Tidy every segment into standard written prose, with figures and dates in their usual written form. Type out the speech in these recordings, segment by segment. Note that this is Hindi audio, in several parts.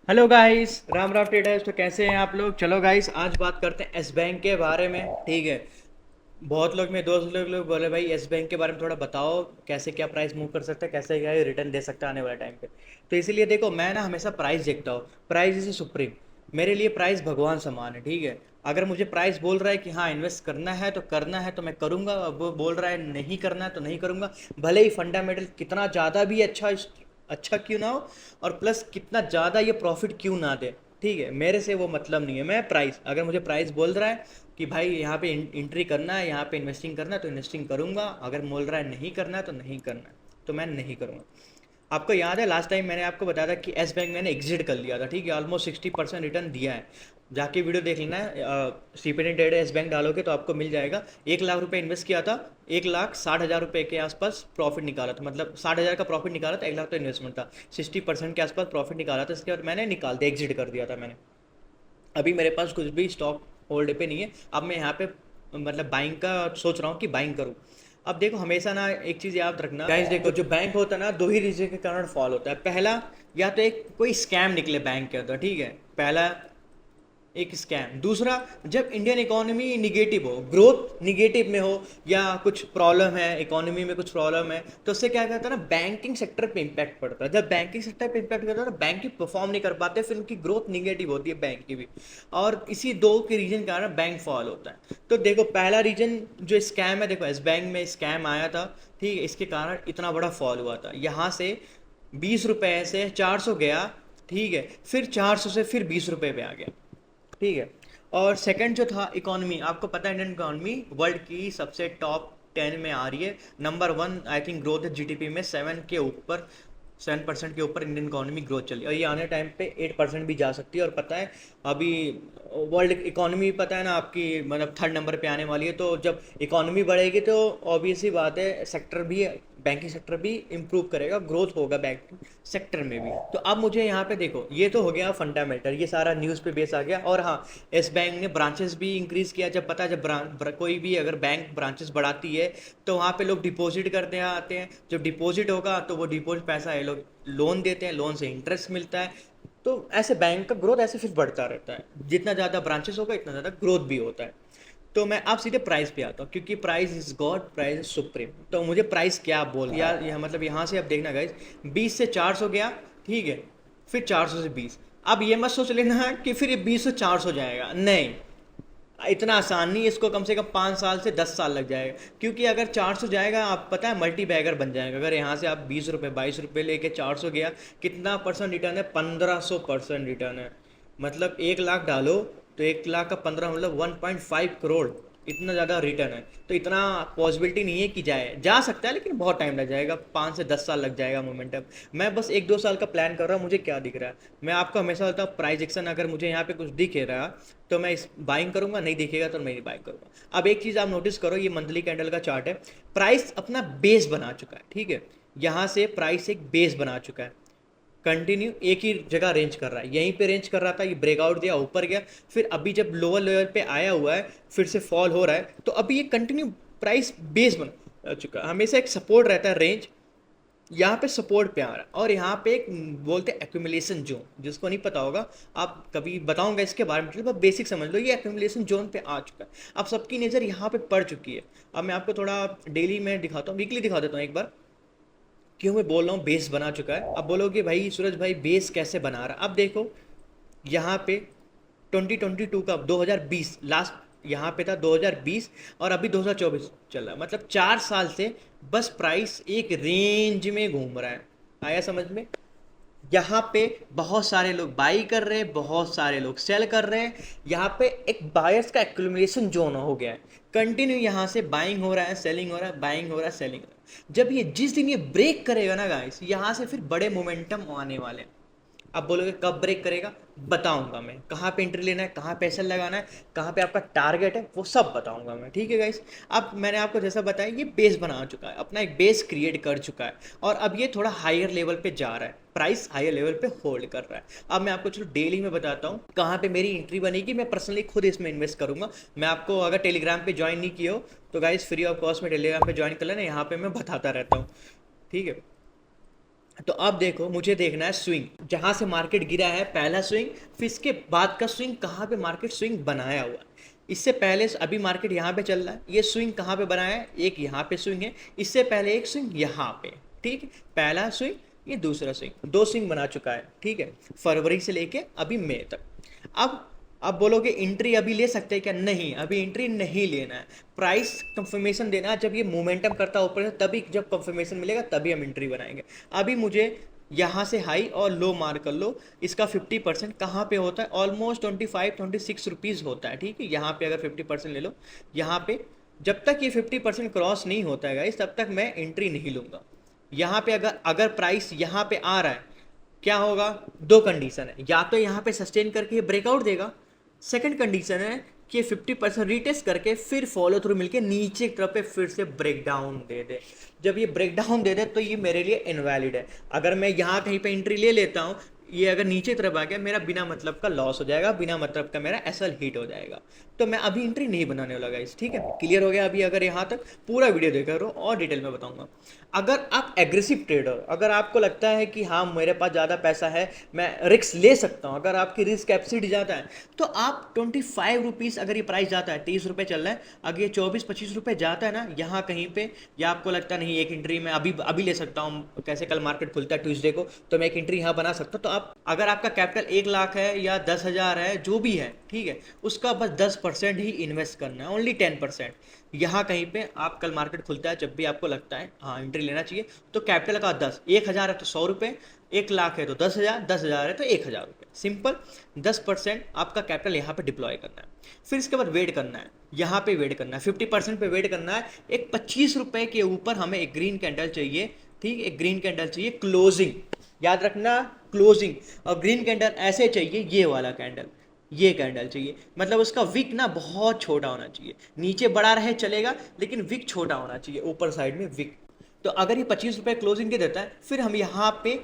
Hello guys, Ram Ram traders. तो कैसे हैं आप लोग? चलो गाइस, आज बात करते हैं एस बैंक के बारे में। ठीक है। बहुत लोग, मेरे दोस्त लोग बोले भाई एस बैंक के बारे में थोड़ा बताओ, कैसे क्या प्राइस मूव कर सकता है, कैसे क्या रिटर्न दे सकता है आने वाले टाइम पे। तो इसीलिए देखो, मैं ना हमेशा प्राइस देखता हूँ। Price is supreme. मेरे लिए प्राइस भगवान समान है। ठीक है। अगर मुझे प्राइस बोल रहा है कि हाँ इन्वेस्ट करना है तो करना है, तो मैं करूँगा। अब वो बोल रहा है नहीं करना है तो नहीं करूँगा। भले ही फंडामेंटल कितना ज़्यादा भी अच्छा क्यों ना हो, और प्लस कितना ज़्यादा ये प्रॉफिट क्यों ना दे। ठीक है, मेरे से वो मतलब नहीं है। मैं प्राइस, अगर मुझे प्राइस बोल रहा है कि भाई यहाँ पे एंट्री करना है, यहाँ पे इन्वेस्टिंग करना है, तो इन्वेस्टिंग करूँगा। अगर बोल रहा है नहीं करना है तो नहीं करना है, तो मैं नहीं करूँगा। आपको याद है लास्ट टाइम मैंने आपको बताया था कि एस बैंक मैंने एग्जिट कर लिया था। ठीक है, ऑलमोस्ट 60% रिटर्न दिया है। जाके वीडियो देख लेना है। सीपीडी डेट एस बैंक डालोगे तो आपको मिल जाएगा। 1 लाख रुपए इन्वेस्ट किया था। 1,60,000 रुपये के आसपास प्रॉफिट निकाला था, मतलब 60,000 का प्रॉफिट निकाला था। 1 लाख तो इन्वेस्टमेंट था। 60% के आसपास प्रॉफिट निकाला था। इसके बाद मैंने निकाल दिया, एग्जिट कर दिया था मैंने। अभी मेरे पास कुछ भी स्टॉक होल्ड पे नहीं है। अब मैं यहाँ पे मतलब बाइंग का सोच रहा हूँ कि बाइंग करूँ। अब देखो, हमेशा ना एक चीज़ याद रखना गाइस, देखो जो बैंक होता है ना, दो ही रीजन के कारण फॉल होता है। पहला, या तो एक कोई स्कैम निकले बैंक के अंदर। ठीक है, पहला एक स्कैम। दूसरा, जब इंडियन इकोनॉमी निगेटिव हो, ग्रोथ निगेटिव में हो, या कुछ प्रॉब्लम है इकोनॉमी में, कुछ प्रॉब्लम है, तो उससे क्या कहता है ना, बैंकिंग सेक्टर पे इम्पैक्ट पड़ता है। जब बैंकिंग सेक्टर पे इम्पैक्ट करता है ना, बैंक की परफॉर्म नहीं कर पाते, फिर उनकी ग्रोथ निगेटिव होती है बैंक की भी। और इसी दो के रीजन के कारण बैंक फॉल होता है। तो देखो, पहला रीजन जो स्कैम है, देखो एस बैंक में स्कैम आया था। ठीक है, इसके कारण इतना बड़ा फॉल हुआ था। यहाँ से 20 रुपए से 400 गया। ठीक है, फिर 400 से फिर 20 रुपए पे आ गया। ठीक है। और सेकंड जो था, इकोनॉमी। आपको पता है इंडियन इकोनॉमी वर्ल्ड की सबसे टॉप 10 में आ रही है। नंबर 1 आई थिंक ग्रोथ है जीडीपी में, 7% के ऊपर इंडियन इकोनॉमी ग्रोथ चली, और ये आने टाइम पे 8% भी जा सकती है। और पता है, अभी वर्ल्ड इकोनॉमी पता है ना आपकी, मतलब 3rd नंबर पे आने वाली है। तो जब इकोनॉमी बढ़ेगी तो ऑब्वियस ही बात है, सेक्टर भी, बैंकिंग सेक्टर भी इम्प्रूव करेगा, ग्रोथ होगा बैंकिंग सेक्टर में भी। तो अब मुझे यहाँ पे देखो, ये तो हो गया फंडामेंटल, ये सारा न्यूज़ पे बेस आ गया। और हाँ, एस बैंक ने ब्रांचेस भी इंक्रीज़ किया। जब पता है, जब कोई भी अगर बैंक ब्रांचेस बढ़ाती है, तो वहाँ पे लोग डिपॉजिट करते आते हैं। जब डिपॉजिट होगा तो वो डिपॉजिट पैसा ये लोग लोन देते हैं, लोन से इंटरेस्ट मिलता है। तो ऐसे बैंक का ग्रोथ ऐसे फिर बढ़ता रहता है। जितना ज़्यादा ब्रांचेस होगा, इतना ज़्यादा ग्रोथ भी होता है। तो मैं आप सीधे प्राइस पे आता हूँ, क्योंकि price is God, price is supreme. तो मुझे प्राइस क्या बोल यार, यह मतलब यहाँ से आप देखना गाइज, 20 से 400 गया। ठीक है, फिर 400 से 20। अब ये मत सोच लेना कि फिर ये 20 से 400 जाएगा, नहीं। इतना आसान नहीं है, इसको कम से कम 5 साल से 10 साल लग जाएगा। क्योंकि अगर 400 जाएगा, आप पता है मल्टी बैगर बन जाएगा। अगर यहाँ से आप 20 रुपये 22 रुपये लेके 400 गया, कितना परसेंट रिटर्न है? 1500% रिटर्न है। मतलब 1 लाख डालो, तो 1 लाख का 15 मतलब 1.5 करोड़। इतना ज़्यादा रिटर्न है। तो इतना पॉसिबिलिटी नहीं है कि जा सकता है, लेकिन बहुत टाइम लग जाएगा, 5 से 10 साल लग जाएगा मोमेंटम। मैं बस 1-2 साल का प्लान कर रहा हूँ, मुझे क्या दिख रहा है। मैं आपको हमेशा बताऊँ, प्राइस एक्शन अगर मुझे यहाँ पे कुछ दिख रहा तो मैं इस बाइंग करूंगा, नहीं दिखेगा तो मैं नहीं बाइंग करूंगा। अब एक चीज़ आप नोटिस करो, ये मंथली कैंडल का चार्ट है। प्राइस अपना बेस बना चुका है। ठीक है, यहाँ से प्राइस एक बेस बना चुका है। कंटिन्यू एक ही जगह रेंज कर रहा है, यहीं पे रेंज कर रहा था, ये ब्रेकआउट दिया, ऊपर गया। फिर अभी जब लोअर लेवल पे आया हुआ है, फिर से फॉल हो रहा है, तो अभी ये कंटिन्यू प्राइस बेस बन चुका है। हमेशा एक सपोर्ट रहता है, रेंज। यहाँ पे सपोर्ट पे आ रहा है, और यहाँ पे एक बोलते हैं एक्यूमुलेशन जोन, जिसको नहीं पता होगा, आप कभी बताऊंगा इसके बारे में, मतलब बेसिक समझ लो। ये एक्यूमुलेशन जोन पे आ चुका है। अब सबकी नज़र यहाँ पे पड़ चुकी है। अब मैं आपको थोड़ा डेली में दिखाता हूँ, वीकली दिखा देता हूँ एक बार। क्यों मैं बोल रहा हूँ बेस बना चुका है? अब बोलोगे भाई सूरज भाई बेस कैसे बना रहा है? अब देखो, यहाँ पे 2022 का 2020 लास्ट यहाँ पे था 2020, और अभी 2024 चल रहा है। मतलब 4 साल से बस प्राइस एक रेंज में घूम रहा है। आया समझ में? यहाँ पे बहुत सारे लोग बाई कर रहे हैं, बहुत सारे लोग सेल कर रहे हैं। यहाँ पे एक बायर्स का एक्यूमुलेशन जोन हो गया है। कंटिन्यू यहाँ से बाइंग हो रहा है, सेलिंग हो रहा है, बाइंग हो रहा है, सेलिंग हो रहा है। जब ये जिस दिन ये ब्रेक करेगा ना गाइस, यहाँ से फिर बड़े मोमेंटम आने वाले हैं। अब बोलोगे कब ब्रेक करेगा? बताऊंगा मैं। कहाँ पे एंट्री लेना है, कहाँ पे एसएल लगाना है, कहाँ पे आपका टारगेट है, वो सब बताऊंगा मैं। ठीक है गाइस। अब मैंने आपको जैसा बताया, ये बेस बना चुका है, अपना एक बेस क्रिएट कर चुका है। और अब ये थोड़ा हायर लेवल पे जा रहा है, प्राइस हायर लेवल पे होल्ड कर रहा है। अब मैं आपको चलो डेली में बताता हूँ कहाँ पे मेरी एंट्री बनेगी। मैं पर्सनली खुद इसमें इन्वेस्ट करूंगा। मैं आपको, अगर टेलीग्राम पे ज्वाइन नहीं किए हो तो गाइस फ्री ऑफ कॉस्ट में टेलीग्राम पे ज्वाइन कर लेना, यहाँ पे मैं बताता रहता हूँ। ठीक है। तो अब देखो, मुझे देखना है स्विंग, जहां से मार्केट गिरा है पहला स्विंग, फिर इसके बाद का स्विंग कहाँ पे मार्केट स्विंग बनाया हुआ है। इससे पहले अभी मार्केट यहाँ पे चल रहा है, ये स्विंग कहाँ पे बनाया है, एक यहाँ पे स्विंग है, इससे पहले एक स्विंग यहाँ पे, ठीक है, पहला स्विंग, ये दूसरा स्विंग, दो स्विंग बना चुका है, ठीक है, फरवरी से लेके अभी मई तक। अब अब बोलोगे एंट्री अभी ले सकते हैं क्या, नहीं, अभी एंट्री नहीं लेना है, प्राइस कंफर्मेशन देना है, जब ये मोमेंटम करता है ऊपर से तभी, जब कंफर्मेशन मिलेगा तभी हम एंट्री बनाएंगे। अभी मुझे यहाँ से हाई और लो मार्क कर लो, इसका 50% कहाँ पे होता है, ऑलमोस्ट 25-26 रुपीज़ होता है, ठीक है, यहाँ पे अगर 50% ले लो, यहाँ पे जब तक ये 50% क्रॉस नहीं होता है गाइस, तब तक मैं एंट्री नहीं लूँगा। यहाँ पे अगर अगर प्राइस यहाँ पे आ रहा है, क्या होगा, दो कंडीशन है, या तो यहाँ पे सस्टेन करके ये ब्रेकआउट देगा, सेकंड कंडीशन है कि 50% रीटेस्ट करके फिर फॉलो थ्रू मिलके नीचे की तरफ पे फिर से ब्रेक डाउन दे दे। जब ये ब्रेक डाउन दे दे तो ये मेरे लिए इनवैलिड है। अगर मैं यहाँ कहीं पे एंट्री ले लेता हूँ, ये अगर नीचे की तरफ आ गया, मेरा बिना मतलब का लॉस हो जाएगा, बिना मतलब का मेरा एसएल हिट हो जाएगा। तो मैं अभी एंट्री नहीं बनाने वाला गाइस, ठीक है, क्लियर हो गया अभी। अगर यहाँ तक पूरा वीडियो देखा रहो और डिटेल में बताऊंगा। अगर आप एग्रेसिव ट्रेडर, अगर आपको लगता है कि हाँ मेरे पास ज़्यादा पैसा है, मैं रिस्क ले सकता हूँ, अगर आपकी रिस्क कैपेसिटी ज़्यादा है, तो आप 25 रुपीज़, अगर ये प्राइस जाता है 30 रुपये चल रहा है, अगर ये 24-25 रुपये जाता है ना यहाँ कहीं पे, या आपको लगता नहीं एक एंट्री मैं अभी अभी ले सकता हूँ, कैसे कल मार्केट खुलता है ट्यूसडे को, तो मैं एक एंट्री यहाँ बना सकता हूँ, तो आप, अगर आपका कैपिटल 1 लाख है या 10,000 है, जो भी है, ठीक है, उसका बस 10% ही इन्वेस्ट करना है, ओनली 10%। यहाँ कहीं पे आप, कल मार्केट खुलता है, जब भी आपको लगता है हाँ एंट्री लेना चाहिए, तो कैपिटल का 10, 1,000 है तो 100 रुपये, 1 लाख है तो 10,000, 10,000 है तो 1,000 रुपये, सिंपल। 10% आपका कैपिटल यहाँ पे डिप्लॉय करना है, फिर इसके बाद वेट करना है, यहाँ पे वेट करना है, 50% पे वेट करना है। एक 25 रुपये के ऊपर हमें एक ग्रीन कैंडल चाहिए, ठीक, एक ग्रीन कैंडल चाहिए क्लोजिंग, याद रखना, क्लोजिंग। और ग्रीन कैंडल ऐसे चाहिए, ये वाला कैंडल, ये कैंडल चाहिए, मतलब उसका विक ना बहुत छोटा होना चाहिए, नीचे बड़ा रहे चलेगा लेकिन विक छोटा होना चाहिए, ऊपर साइड में विक। तो अगर ये 25 रुपये क्लोजिंग के देता है, फिर हम यहाँ पे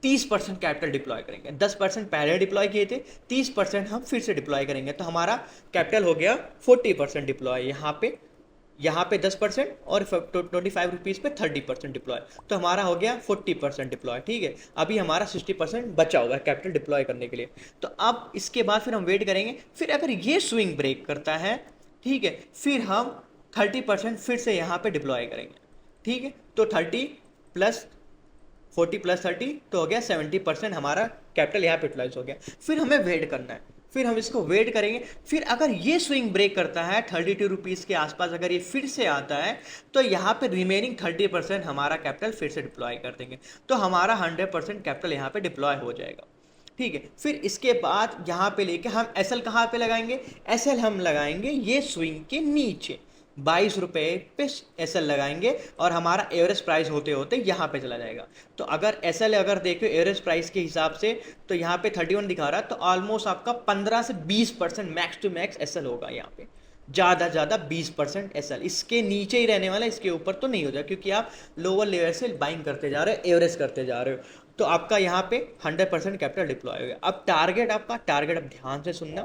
30% कैपिटल डिप्लॉय करेंगे। 10% पहले डिप्लॉय किए थे, 30% हम फिर से डिप्लॉय करेंगे, तो हमारा कैपिटल हो गया 40% डिप्लॉय यहाँ पे 10% और 25 रुपीज़ पे 30% डिप्लॉय, तो हमारा हो गया 40% डिप्लॉय, ठीक है। अभी हमारा 60% बचा हुआ है कैपिटल डिप्लॉय करने के लिए। तो अब इसके बाद फिर हम वेट करेंगे, फिर अगर ये स्विंग ब्रेक करता है, ठीक है, फिर हम 30% फिर से यहाँ पे डिप्लॉय करेंगे, ठीक है। तो 30 प्लस 40 प्लस 30 तो हो गया 70% हमारा कैपिटल यहाँ पे यूटिलाइज हो गया। फिर हमें वेट करना है, फिर हम इसको वेट करेंगे, फिर अगर ये स्विंग ब्रेक करता है 32 रुपीज़ के आसपास, अगर ये फिर से आता है, तो यहाँ पे रिमेनिंग 30% हमारा कैपिटल फिर से डिप्लॉय कर देंगे, तो हमारा 100% कैपिटल यहाँ पे डिप्लॉय हो जाएगा, ठीक है। फिर इसके बाद यहाँ पे लेके हम एसएल कहाँ पे लगाएंगे, एसएल हम लगाएंगे ये स्विंग के नीचे, 22 रुपये पे एसएल लगाएंगे, और हमारा एवरेज प्राइस होते होते यहाँ पे चला जाएगा। तो अगर एसएल अगर देखो एवरेज प्राइस के हिसाब से, तो यहाँ पे 31 दिखा रहा है, तो ऑलमोस्ट आपका 15 से 20% मैक्स टू मैक्स एसएल होगा यहाँ पे, ज़्यादा 20% एसएल, इसके नीचे ही रहने वाला, इसके ऊपर तो नहीं हो जाए, क्योंकि आप लोअर लेवल से बाइंग करते जा रहे हो, एवरेज करते जा रहे हो, तो आपका यहाँ पे 100% कैपिटल डिप्लॉय हो गया। अब टारगेट, आपका टारगेट, अब ध्यान से सुनना,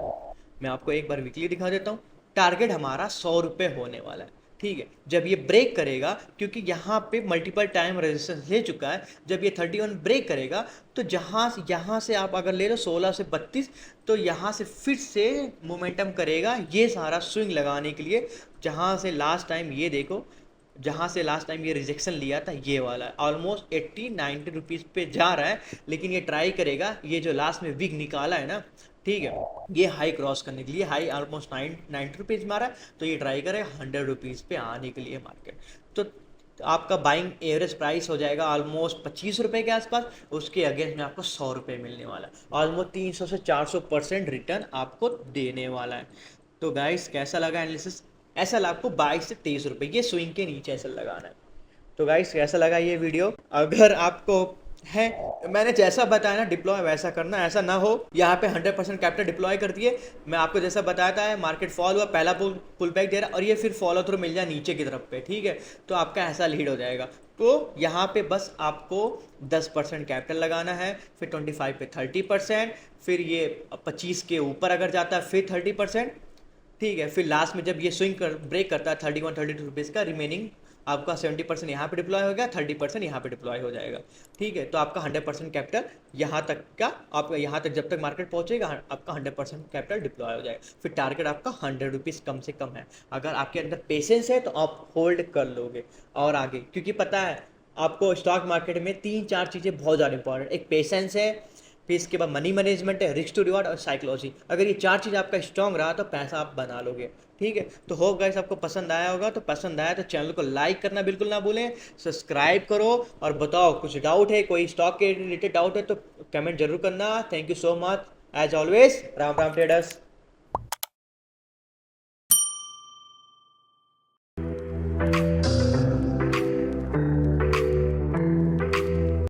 मैं आपको एक बार वीकली दिखा देता हूँ। टारगेट हमारा 100 रुपये होने वाला है, ठीक है, जब ये ब्रेक करेगा, क्योंकि यहाँ पे मल्टीपल टाइम रेजिस्टेंस ले चुका है, जब ये 31 ब्रेक करेगा, तो यहाँ से आप अगर ले लो 16 से 32, तो यहाँ से फिर से मोमेंटम करेगा ये सारा स्विंग लगाने के लिए, जहाँ से लास्ट टाइम ये देखो, जहाँ से लास्ट टाइम ये रिजेक्शन लिया था, ये वाला ऑलमोस्ट 80-90 रुपीज़ पे जा रहा है, लेकिन ये ट्राई करेगा, ये जो लास्ट में विग निकाला है ना, ठीक है, ये हाई क्रॉस करने के लिए, हाई ऑलमोस्ट 90 रुपीज़ मारा है, तो ये ट्राई करे 100 रुपीज़ पे आने के लिए मार्केट, तो आपका बाइंग एवरेज प्राइस हो जाएगा ऑलमोस्ट 25 रुपये के आसपास, उसके अगेंस्ट में आपको 100 रुपये मिलने वाला है, ऑलमोस्ट 300 से 400% रिटर्न आपको देने वाला है। तो गाइस कैसा लगा एनालिसिस, ऐसा आपको 22 से 23 रुपये ये स्विंग के नीचे ऐसा लगाना है। तो गाइस कैसा लगा ये वीडियो, अगर आपको है, मैंने जैसा बताया ना डिप्लॉय वैसा करना, ऐसा ना हो यहाँ पे 100% कैपिटल डिप्लॉय कर दिए, मैं आपको जैसा बताया था, मार्केट फॉल हुआ, पहला पुल बैक दे रहा, और ये फिर फॉलो थ्रू मिल जाए नीचे की तरफ पे, ठीक है, तो आपका ऐसा लीड हो जाएगा। तो यहाँ पे बस आपको 10% कैपिटल लगाना है, फिर 25 पे 30%, फिर ये 25 के ऊपर अगर जाता है फिर 30%, ठीक है, फिर लास्ट में जब ये स्विंग ब्रेक करता है 31-32 रुपीज़ का, रिमेनिंग आपका 70% यहाँ पे डिप्लॉय हो गया, 30% यहाँ पे डिप्लॉय हो जाएगा। ठीक है, तो आपका 100% कैपिटल यहाँ तक का, आप यहाँ तक जब तक मार्केट पहुँचेगा आपका 100% कैपिटल डिप्लॉय हो जाएगा। फिर टारगेट आपका 100 रुपीज़ कम से कम है। अगर आपके अंदर पेशेंस है तो आप होल्ड कर लोगे और आगे, क्योंकि पता है आपको स्टॉक मार्केट में 3-4 चीज़ें बहुत ज़्यादा इंपॉर्टेंट, एक पेशेंस है, फिर इसके बाद मनी मैनेजमेंट है, रिस्क टू रिवॉर्ड और साइकोलॉजी। अगर ये 4 चीज़ आपका स्ट्रांग रहा तो पैसा आप बना लोगे। ठीक है, तो होप गाइस आपको पसंद आया होगा, तो पसंद आया तो चैनल को लाइक करना बिल्कुल ना भूलें, सब्सक्राइब करो और बताओ कुछ डाउट है, कोई स्टॉक के रिलेटेड डाउट है तो कमेंट जरूर करना। Thank you so much, as always Ram Ram traders.